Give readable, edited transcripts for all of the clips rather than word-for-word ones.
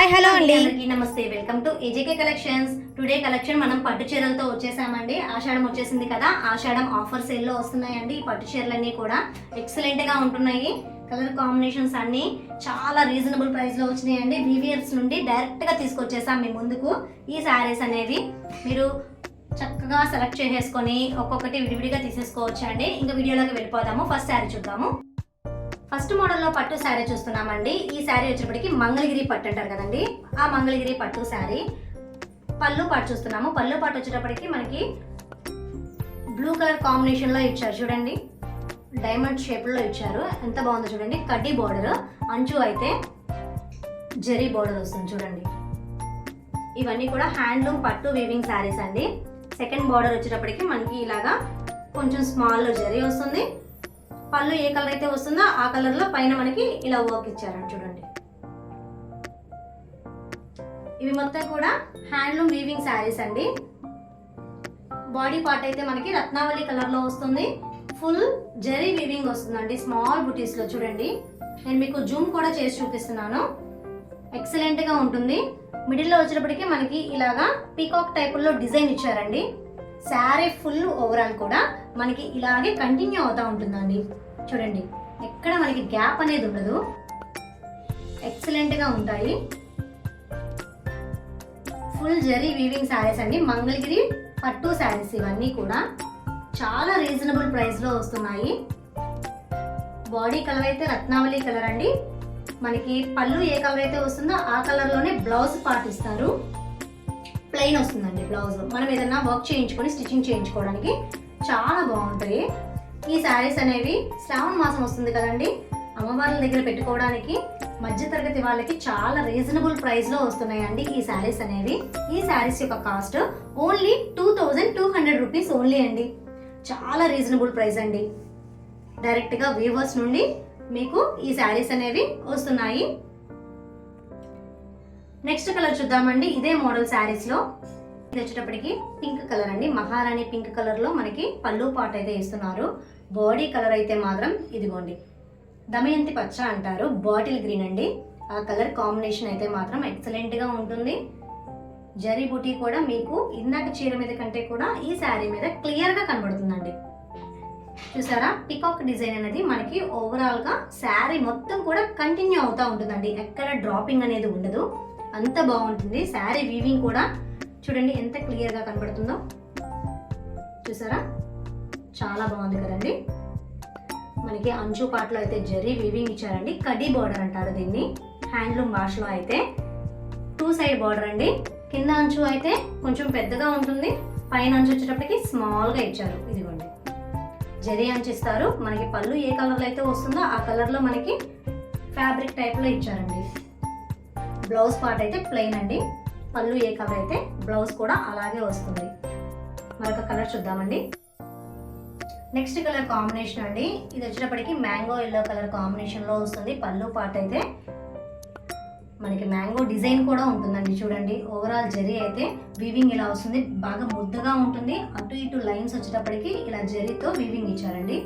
Hi hello అండి, అందరికీ నమస్తే. Welcome to AJK collections. Today collection మనం పట్టు చీరలతో వచ్చేసామండి. ఆషాఢం వచ్చేసింది కదా, ఆషాఢం ఆఫర్ సేల్ లో వస్తున్నాయండి. ఈ పట్టు చీరలన్నీ కూడా ఎక్సలెంట్ గా ఉంటున్నాయి. కలర్ కాంబినేషన్స్ అన్ని చాలా రీజనబుల్ ప్రైస్ లో వచ్చినాయండి. వీవియర్స్ నుండి డైరెక్ట్ గా తీసుకొచ్చేసాం మీ ముందుకు. ఈ శారీస్ అనేవి మీరు చక్కగా సెలెక్ట్ చేసేసుకొని ఒక్కొక్కటి విడివిడిగా తీసేసుకోవచ్చు అండి. ఇంకా వీడియోలోకి వెళ్ళిపోదాము. ఫస్ట్ శారీ చూద్దాము. ఫస్ట్ మోడల్లో పట్టు శారీ చూస్తున్నామండి. ఈ శారీ వచ్చేటప్పటికి మంగళగిరి పట్టు అంటారు కదండి, ఆ మంగళగిరి పట్టు శారీ. పళ్ళు పాటు చూస్తున్నాము. పళ్ళు పాటు వచ్చేటప్పటికి మనకి బ్లూ కలర్ కాంబినేషన్ లో ఇచ్చారు చూడండి, డైమండ్ షేప్ లో ఇచ్చారు. ఎంత బాగుందో చూడండి. కడ్డీ బోర్డర్, అంచు అయితే జరీ బోర్డర్ వస్తుంది చూడండి. ఇవన్నీ కూడా హ్యాండ్లూమ్ పట్టు వీవింగ్ శారీస్ అండి. సెకండ్ బోర్డర్ వచ్చేటప్పటికి మనకి ఇలాగా కొంచెం స్మాల్ లో జరీ వస్తుంది. పళ్ళు ఏ కలర్ అయితే వస్తుందో ఆ కలర్ లో పైన మనకి ఇలా వర్క్ ఇచ్చారండి చూడండి. ఇవి మొత్తం కూడా హ్యాండ్లూమ్ వీవింగ్ శారీస్ అండి. బాడీ పార్ట్ అయితే మనకి రత్నావళి కలర్ లో వస్తుంది. ఫుల్ జరీ వీవింగ్ వస్తుందండి, స్మాల్ బుటీస్ లో చూడండి. నేను మీకు జూమ్ కూడా చేసి చూపిస్తున్నాను. ఎక్సలెంట్ గా ఉంటుంది. మిడిల్ లో వచ్చేటప్పటికి మనకి ఇలాగా పీకాక్ టైప్ లో డిజైన్ ఇచ్చారండి. శారీ ఫుల్ ఓవరాల్ కూడా మనకి ఇలాగే కంటిన్యూ అవుతా ఉంటుందండి చూడండి. ఎక్కడ మనకి గ్యాప్ అనేది ఉండదు. ఎక్సలెంట్ గా ఉంటాయి. ఫుల్ జరీ వీవింగ్ శారీస్ అండి. మంగళగిరి పట్టు శారీస్ ఇవన్నీ కూడా చాలా రీజనబుల్ ప్రైస్ లో వస్తున్నాయి. బాడీ కలర్ అయితే రత్నావళి కలర్ అండి. మనకి పళ్ళు ఏ కలర్ అయితే వస్తుందో ఆ కలర్ లోనే బ్లౌజ్ పార్ట్ ఇస్తారు. ప్లెయిన్ వస్తుందండి బ్లౌజ్. మనం ఏదైనా వర్క్ చేయించుకొని స్టిచ్చింగ్ చేయించుకోవడానికి చాలా బాగుంటాయి. ఈ శారీస్ అనేవి శ్రావణ మాసం వస్తుంది కదండి, అమ్మవార్ల దగ్గర పెట్టుకోవడానికి మధ్య తరగతి వాళ్ళకి చాలా రీజనబుల్ ప్రైస్ లో వస్తున్నాయండి ఈ శారీస్ అనేవి. ఈ శారీస్ యొక్క కాస్ట్ ఓన్లీ 2200 రూపీస్ ఓన్లీ అండి. చాలా రీజనబుల్ ప్రైస్ అండి. డైరెక్ట్ గా వీవర్స్ నుండి మీకు ఈ శారీస్ అనేవి వస్తున్నాయి. నెక్స్ట్ కలర్ చూద్దామండి. ఇదే మోడల్ శారీస్ లో ఇది వచ్చేటప్పటికి పింక్ కలర్ అండి. మహారాణి పింక్ కలర్ లో మనకి పళ్ళు పాట్ అయితే ఇస్తున్నారు. బాడీ కలర్ అయితే మాత్రం ఇదిగోండి దమయంతి పచ్చ అంటారు, బాటిల్ గ్రీన్ అండి. ఆ కలర్ కాంబినేషన్ అయితే మాత్రం ఎక్సలెంట్ గా ఉంటుంది. జరీ బూటీ కూడా మీకు ఇందాక చీర మీద కంటే కూడా ఈ శారీ మీద క్లియర్ గా కనబడుతుందండి. చూసారా, పికాక్ డిజైన్ అనేది మనకి ఓవరాల్ గా శారీ మొత్తం కూడా కంటిన్యూ అవుతా ఉంటుందండి. ఎక్కడ డ్రాపింగ్ అనేది ఉండదు. అంత బాగుంటుంది. శారీ వీవింగ్ కూడా చూడండి ఎంత క్లియర్ గా కనబడుతుందో. చూసారా, చాలా బాగుంది కదండి. మనకి అంచు పాటలో అయితే జరీ వీవింగ్ ఇచ్చారండి. కడ్డీ బార్డర్ అంటారు దీన్ని. హ్యాండ్లూమ్ భాషలో అయితే 2 సైడ్ బార్డర్ అండి. కింద అంచు అయితే కొంచెం పెద్దగా ఉంటుంది, పైన అంచు వచ్చేటప్పటికి స్మాల్ గా ఇచ్చారు. ఇదిగోండి జరీ అంచు ఇస్తారు. మనకి పళ్ళు ఏ కలర్ అయితే వస్తుందో ఆ కలర్ లో మనకి ఫ్యాబ్రిక్ టైప్ లో ఇచ్చారండి. బ్లౌజ్ పార్ట్ అయితే ప్లెయిన్ అండి. పళ్ళు ఏ కలర్ అయితే బ్లౌజ్ కూడా అలాగే వస్తుంది. మరొక కలర్ చూద్దామండి. నెక్స్ట్ కలర్ కాంబినేషన్ అండి. ఇది వచ్చేటప్పటికి మ్యాంగో ఎల్లో కలర్ కాంబినేషన్ లో వస్తుంది. పళ్ళు పార్ట్ అయితే మనకి మ్యాంగో డిజైన్ కూడా ఉంటుందండి చూడండి. ఓవరాల్ జరీ అయితే వీవింగ్ ఇలా వస్తుంది, బాగా ముద్దగా ఉంటుంది. అటు ఇటు లైన్స్ వచ్చేటప్పటికి ఇలా జరీతో వీవింగ్ ఇచ్చారండి.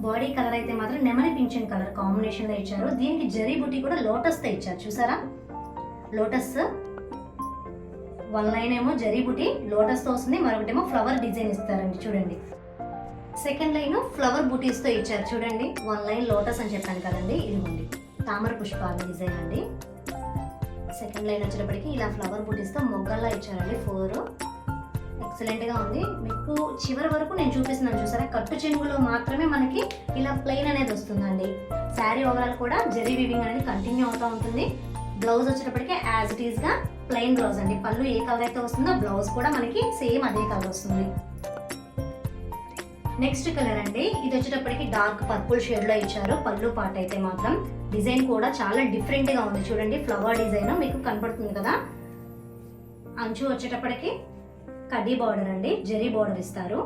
బాడీ కలర్ అయితే మాత్రం నెమలి పింఛన్ కలర్ కాంబినేషన్ లో ఇచ్చారు. దీనికి జరీ బుటీ కూడా లోటస్ తో ఇచ్చారు. చూసారా, లోటస్ వన్ లైన్ ఏమో జరీ బుటీ లోటస్ తో వస్తుంది, మరొకటేమో ఫ్లవర్ డిజైన్ ఇస్తారండి చూడండి. సెకండ్ లైన్ ఫ్లవర్ బుటీస్ తో ఇచ్చారు చూడండి. వన్ లైన్ లోటస్ అని చెప్పాను కదండి, ఇదిగోండి తామర పుష్పాల డిజైన్ అండి. సెకండ్ లైన్ వచ్చేటప్పటికి ఇలా ఫ్లవర్ బుటీస్ తో మొగ్గల్లా ఇచ్చారండి 4. ఎక్సలెంట్ గా ఉంది. మీకు చివరి వరకు నేను చూపిస్తున్నాను చూసారా, కట్టు చెంగులో మాత్రమే మనకి ఇలా ప్లెయిన్ అనేది వస్తుందండి. శారీ ఓవరాల్ కూడా జరీ వీవింగ్ అనేది కంటిన్యూ అవుతూ ఉంటుంది. బ్లౌజ్ వచ్చేటప్పటికి యాజ్ ఇట్ ఈస్ గా ప్లెయిన్ బ్లౌజ్ అండి. పళ్ళు ఏ కలర్ అయితే వస్తుందో బ్లౌజ్ కూడా మనకి సేమ్ అదే కలర్ వస్తుంది. నెక్స్ట్ కలర్ అండి. ఇది వచ్చేటప్పటికి డార్క్ పర్పుల్ షేడ్ లో ఇచ్చారు. పళ్ళు పార్ట్ అయితే మాత్రం డిజైన్ కూడా చాలా డిఫరెంట్ గా ఉంది చూడండి. ఫ్లవర్ డిజైన్ మీకు కనపడుతుంది కదా. అంచు వచ్చేటప్పటికి కడ్డీ బార్డర్ అండి, జరీ బార్డర్ ఇస్తారు.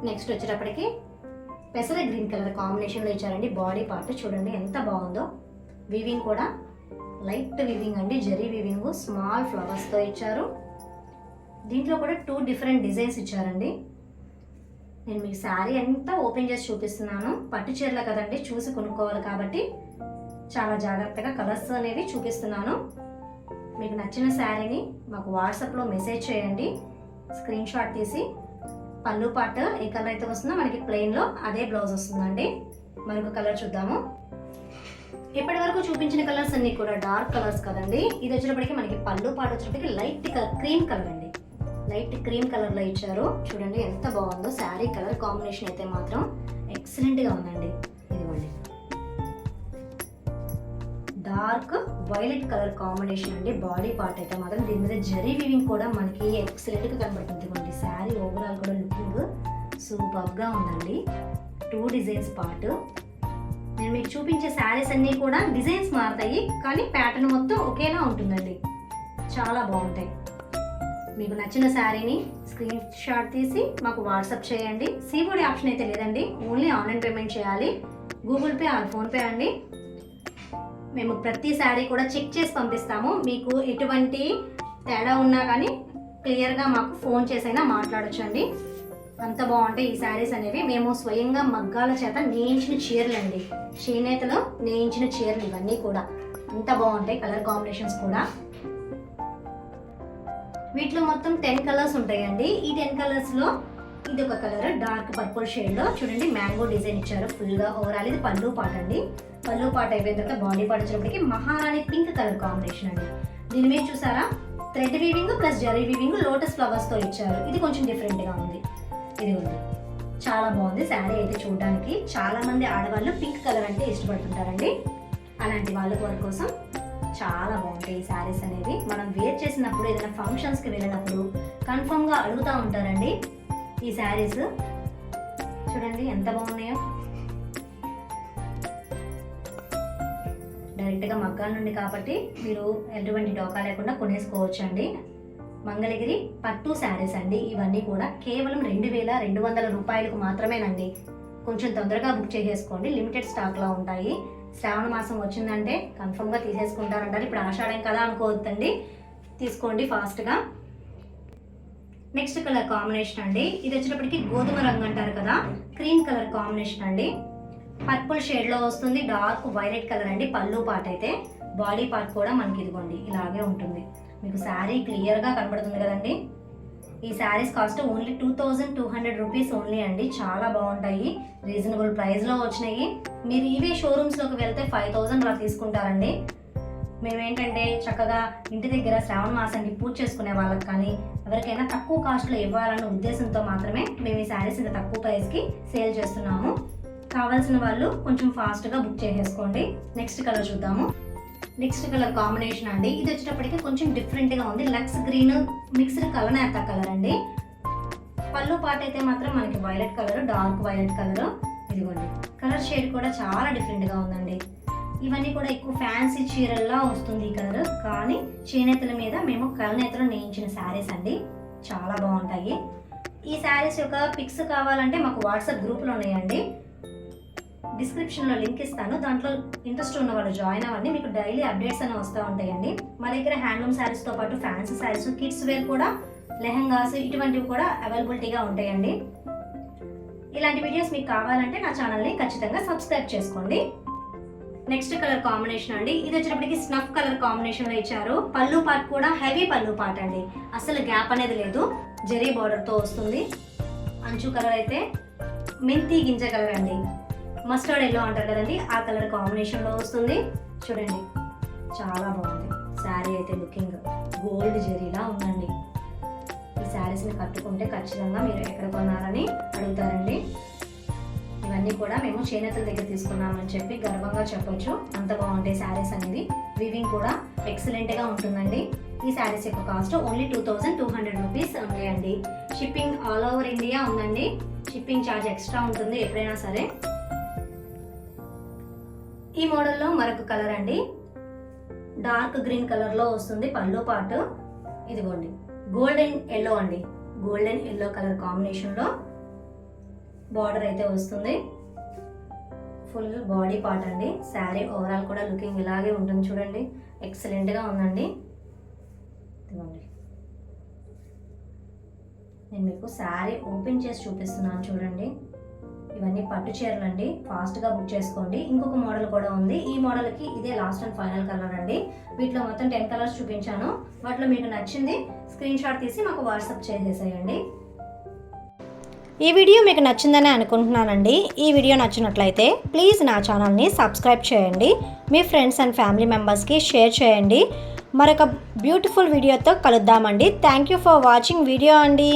నెక్స్ట్ వచ్చేటప్పటికి పెసర గ్రీన్ కలర్ కాంబినేషన్ లో ఇచ్చారండి. బాడీ పార్ట్ చూడండి ఎంత బాగుందో. వీవింగ్ కూడా లైట్ వీవింగ్ అండి, జరీ వీవింగ్. స్మాల్ ఫ్లవర్స్ తో ఇచ్చారు. దీంట్లో కూడా 2 డిఫరెంట్ డిజైన్స్ ఇచ్చారండి. నేను మీకు శారీ అంతా ఓపెన్ చేసి చూపిస్తున్నాను. పట్టు చీరలు కదండి, చూసి కొనుక్కోవాలి కాబట్టి చాలా జాగ్రత్తగా కలర్స్ అనేవి చూపిస్తున్నాను. మీకు నచ్చిన శారీని మాకు వాట్సాప్లో మెసేజ్ చేయండి, స్క్రీన్ షాట్ తీసి. పళ్ళు పార్ట్ ఏ కలర్ అయితే వస్తుందో మనకి ప్లెయిన్లో అదే బ్లౌజ్ వస్తుందండి. మరొక కలర్ చూద్దాము. ఇప్పటి వరకు చూపించిన కలర్స్ అన్ని కూడా డార్క్ కలర్స్ కదండి. ఇది వచ్చేటప్పటికి మనకి పళ్ళు పార్ట్ వచ్చేటప్పటికి లైట్ క్రీమ్ కలర్ అండి. లైట్ క్రీమ్ కలర్లో ఇచ్చారు. చూడండి ఎంత బాగుందో. శారీ కలర్ కాంబినేషన్ అయితే మాత్రం ఎక్సలెంట్గా ఉందండి. ఇదిగోండి డార్క్ వైలెట్ కలర్ కాంబినేషన్ అండి. బాడీ పార్ట్ అయితే మాత్రం దీని మీద జరీ వీవింగ్ కూడా మనకి ఎక్సలెంట్గా కనబడుతుంది. ఇదిగోండి శారీ ఓవరాల్ కూడా లుకింగ్ సూపర్గా ఉందండి. 2 డిజైన్స్ పార్ట్. నేను మీకు చూపించే శారీస్ అన్నీ కూడా డిజైన్స్ మారుతాయి, కానీ ప్యాటర్న్ మొత్తం ఒకేలా ఉంటుందండి. చాలా బాగుంటాయి. మీకు నచ్చిన శారీని స్క్రీన్ షాట్ తీసి మాకు వాట్సాప్ చేయండి. సిఓడి ఆప్షన్ అయితే లేదండి, ఓన్లీ ఆన్లైన్ పేమెంట్ చేయాలి. గూగుల్ పే ఆర్ ఫోన్పే అండి. మేము ప్రతి శారీ కూడా చెక్ చేసి పంపిస్తాము. మీకు ఎటువంటి తేడా ఉన్నా కానీ క్లియర్గా మాకు ఫోన్ చేసైనా మాట్లాడొచ్చు అండి. అంత బాగుంటాయి ఈ శారీస్ అనేవి. మేము స్వయంగా మగ్గాల చేత నేయించిన చీరలు అండి, చేనేతలో నేయించిన చీరలు ఇవన్నీ కూడా. అంత బాగుంటాయి కలర్ కాంబినేషన్స్ కూడా. వీటిలో మొత్తం 10 కలర్స్ ఉంటాయండి. ఈ 10 కలర్స్లో ఇది ఒక కలర్ డార్క్ పర్పుల్ షేడ్లో చూడండి మ్యాంగో డిజైన్ ఇచ్చారు ఫుల్గా. ఓవరాల్ ఇది పళ్ళు పాట అండి. పళ్ళు పాట అయిపోయిన తర్వాత బాడీ పార్ట్ వచ్చేటప్పటికి మహారాణి పింక్ కలర్ కాంబినేషన్ అండి. దీని మీద చూసారా thread weaving plus zari weaving lotus ఫ్లవర్స్తో ఇచ్చారు. ఇది కొంచెం డిఫరెంట్గా ఉంది. ఇది ఉంది, చాలా బాగుంది శారీ అయితే చూడడానికి. చాలా మంది ఆడవాళ్ళు పింక్ కలర్ అంటే ఇష్టపడుతుంటారండి. అలాంటి వాళ్ళ కోసం చాలా బాగుంటాయి ఈ శారీస్ అనేది. మనం వేర్ చేసినప్పుడు ఏదైనా ఫంక్షన్స్కి వెళ్ళినప్పుడు కన్ఫర్మ్గా అడుగుతూ ఉంటారండి ఈ శారీస్. చూడండి ఎంత బాగున్నాయో. డైరెక్ట్గా మగ్గాల నుండి కాబట్టి మీరు ఎటువంటి డోకా లేకుండా కొనేసుకోవచ్చు అండి. మంగళగిరి పట్టు శారీస్ అండి. ఇవన్నీ కూడా కేవలం 2200 రూపాయలకు మాత్రమేనండి. కొంచెం తొందరగా బుక్ చేసేసుకోండి, లిమిటెడ్ స్టాక్లో ఉంటాయి. శ్రావణ మాసం వచ్చిందంటే కన్ఫర్మ్గా తీసేసుకుంటారంటారు. ఇప్పుడు ఆషాఢం కదా అనుకోవద్దండి, తీసుకోండి ఫాస్ట్గా. నెక్స్ట్ కలర్ కాంబినేషన్ అండి. ఇది వచ్చేటప్పటికి గోధుమ రంగు అంటారు కదా, క్రీమ్ కలర్ కాంబినేషన్ అండి. పర్పుల్ షేడ్లో వస్తుంది. డార్క్ వైలెట్ కలర్ అండి. పళ్ళు పార్ట్ అయితే బాడీ పార్ట్ కూడా మనకి ఇదిగోండి ఇలాగే ఉంటుంది. మీకు శారీ క్లియర్గా కనబడుతుంది కదండి. ఈ saris cost only 2200 rupees only అండి. చాలా బాగుంటాయి, రీజనబుల్ ప్రైస్లో వచ్చినాయి. మీరు ఇవే షోరూమ్స్లోకి వెళ్తే 5000 అలా తీసుకుంటారండి. మేమేంటంటే చక్కగా ఇంటి దగ్గర శ్రావణ మాసానికి పూజ చేసుకునే వాళ్ళకి కానీ ఎవరికైనా తక్కువ కాస్ట్లో ఇవ్వాలన్న ఉద్దేశంతో మాత్రమే మేము ఈ శారీస్ ఇంత తక్కువ ప్రైస్కి సేల్ చేస్తున్నాము. కావాల్సిన వాళ్ళు కొంచెం ఫాస్ట్గా బుక్ చేసేసుకోండి. నెక్స్ట్ కలర్ చూద్దాము. నెక్స్ట్ కలర్ కాంబినేషన్ అండి. ఇది వచ్చేటప్పటికి కొంచెం డిఫరెంట్గా ఉంది. లక్స్ గ్రీన్ మిక్స్డ్ కలనేత కలర్ అండి. పళ్ళు పార్ట్ అయితే మాత్రం మనకి violet colour, dark violet colour. ఇదిగోండి కలర్ షేడ్ కూడా చాలా డిఫరెంట్గా ఉందండి. ఇవన్నీ కూడా ఎక్కువ ఫ్యాన్సీ చీరల్లా వస్తుంది ఈ కలర్, కానీ చేనేతల మీద మేము కలనేతలు నేయించిన శారీస్ అండి. చాలా బాగుంటాయి. ఈ శారీస్ యొక్క పిక్స్ కావాలంటే మాకు వాట్సాప్ గ్రూప్లో ఉన్నాయండి. డిస్క్రిప్షన్లో లింక్ ఇస్తాను, దాంట్లో ఇంట్రెస్ట్ ఉన్న వాళ్ళు జాయిన్ అవ్వండి. మీకు డైలీ అప్డేట్స్ అనేవి వస్తూ ఉంటాయండి. మా దగ్గర హ్యాండ్లూమ్ శారీస్తో పాటు ఫ్యాన్సీ శారీస్, కిడ్స్ వేర్ కూడా, లెహంగాస్ ఇటువంటివి కూడా అవైలబిలిటీగా ఉంటాయండి. ఇలాంటి వీడియోస్ మీకు కావాలంటే నా ఛానల్ని ఖచ్చితంగా సబ్స్క్రైబ్ చేసుకోండి. నెక్స్ట్ కలర్ కాంబినేషన్ అండి. ఇది వచ్చేటప్పటికి స్నఫ్ కలర్ కాంబినేషన్లో ఇచ్చారు. పళ్ళు పార్ట్ కూడా హెవీ పళ్ళు పార్ట్ అండి. అసలు గ్యాప్ అనేది లేదు, జరీ బార్డర్తో వస్తుంది. అంచు కలర్ అయితే మెంతి గింజ కలర్ అండి. మస్టర్డ్ ఎల్లో అంటారు కదండి, ఆ కలర్ కాంబినేషన్లో వస్తుంది. చూడండి చాలా బాగుంది శారీ అయితే. లుకింగ్ గోల్డ్ జరీలా ఉందండి. ఈ శారీస్ని కట్టుకుంటే ఖచ్చితంగా మీరు ఎక్కడ కొన్నారని అడుగుతారండి. ఇవన్నీ కూడా మేము చేనేతల దగ్గర తీసుకున్నామని చెప్పి గర్వంగా చెప్పొచ్చు. అంత బాగుంటాయి శారీస్ అనేది. వీవింగ్ కూడా ఎక్సలెంట్గా ఉంటుందండి. ఈ శారీస్ యొక్క కాస్ట్ ఓన్లీ 2200 రూపీస్ ఉంది అండి. షిప్పింగ్ ఆల్ ఓవర్ ఇండియా ఉందండి. షిప్పింగ్ ఛార్జ్ ఎక్స్ట్రా ఉంటుంది ఎప్పుడైనా సరే. ఈ మోడల్లో మరొక కలర్ అండి. డార్క్ గ్రీన్ కలర్లో వస్తుంది పళ్ళు పార్ట్. ఇదిగోండి గోల్డెన్ ఎల్లో అండి. గోల్డెన్ ఎల్లో కలర్ కాంబినేషన్లో బార్డర్ అయితే వస్తుంది. ఫుల్ బాడీ పార్ట్ అండి. శారీ ఓవరాల్ కూడా లుకింగ్ ఇలాగే ఉంటుంది. చూడండి ఎక్సలెంట్గా ఉందండి. ఇదిగోండి నేను మీకు శారీ ఓపెన్ చేసి చూపిస్తున్నాను చూడండి. ఇవన్నీ పట్టు చీరలు అండి, ఫాస్ట్గా బుక్ చేసుకోండి. ఇంకొక మోడల్ కూడా ఉంది. ఈ మోడల్కి ఇదే లాస్ట్ అండ్ ఫైనల్ కలర్ అండి. వీటిలో మొత్తం 10 కలర్స్ చూపించాను. వాటిలో మీకు నచ్చింది స్క్రీన్ షాట్ తీసి మాకు వాట్సాప్ చేసేసేయండి. ఈ వీడియో మీకు నచ్చిందని అనుకుంటున్నానండి. ఈ వీడియో నచ్చినట్లయితే ప్లీజ్ నా ఛానల్ని సబ్స్క్రైబ్ చేయండి. మీ ఫ్రెండ్స్ అండ్ ఫ్యామిలీ మెంబర్స్కి షేర్ చేయండి. మరొక బ్యూటిఫుల్ వీడియోతో కలుద్దామండి. Thank you for watching video అండి.